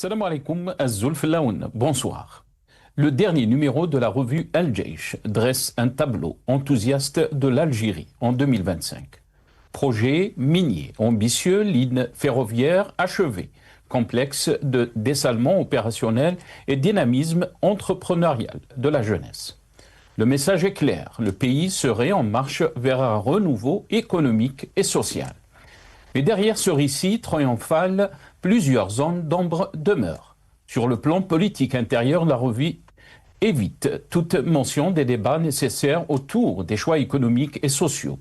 Salam alaikum az-Zulf Laoun. Bonsoir. Le dernier numéro de la revue Al-Jaish dresse un tableau enthousiaste de l'Algérie en 2025. Projet minier, ambitieux, ligne ferroviaire achevée, complexe de dessalement opérationnel et dynamisme entrepreneurial de la jeunesse. Le message est clair, le pays serait en marche vers un renouveau économique et social. Mais derrière ce récit triomphal, plusieurs zones d'ombre demeurent. Sur le plan politique intérieur, la revue évite toute mention des débats nécessaires autour des choix économiques et sociaux,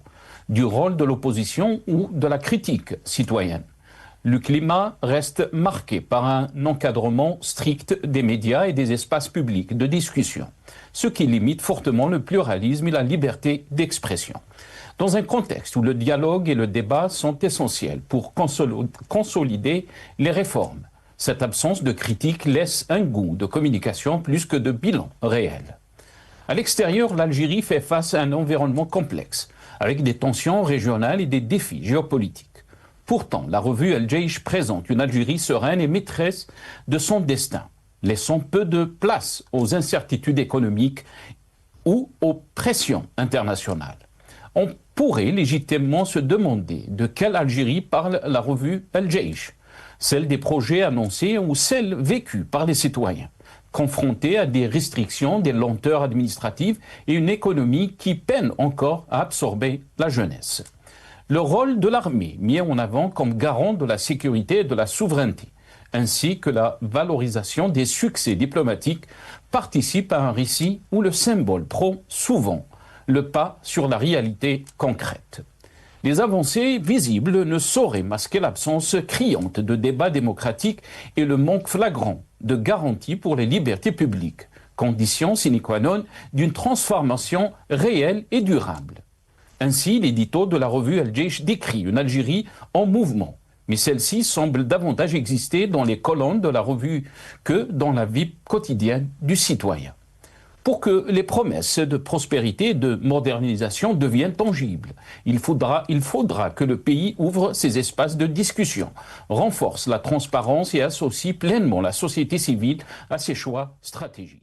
du rôle de l'opposition ou de la critique citoyenne. Le climat reste marqué par un encadrement strict des médias et des espaces publics de discussion, ce qui limite fortement le pluralisme et la liberté d'expression. Dans un contexte où le dialogue et le débat sont essentiels pour consolider les réformes, cette absence de critique laisse un goût de communication plus que de bilan réel. À l'extérieur, l'Algérie fait face à un environnement complexe, avec des tensions régionales et des défis géopolitiques. Pourtant, la revue Al-Jaish présente une Algérie sereine et maîtresse de son destin, laissant peu de place aux incertitudes économiques ou aux pressions internationales. On pourrait légitimement se demander de quelle Algérie parle la revue Al-Jaish, celle des projets annoncés ou celle vécue par les citoyens, confrontés à des restrictions, des lenteurs administratives et une économie qui peine encore à absorber la jeunesse. Le rôle de l'armée mis en avant comme garant de la sécurité et de la souveraineté, ainsi que la valorisation des succès diplomatiques, participent à un récit où le symbole prend souvent le pas sur la réalité concrète. Les avancées visibles ne sauraient masquer l'absence criante de débats démocratiques et le manque flagrant de garanties pour les libertés publiques, condition sine qua non d'une transformation réelle et durable. Ainsi, l'édito de la revue Al-Jaish décrit une Algérie en mouvement, mais celle-ci semble davantage exister dans les colonnes de la revue que dans la vie quotidienne du citoyen. Pour que les promesses de prospérité et de modernisation deviennent tangibles, il faudra que le pays ouvre ses espaces de discussion, renforce la transparence et associe pleinement la société civile à ses choix stratégiques.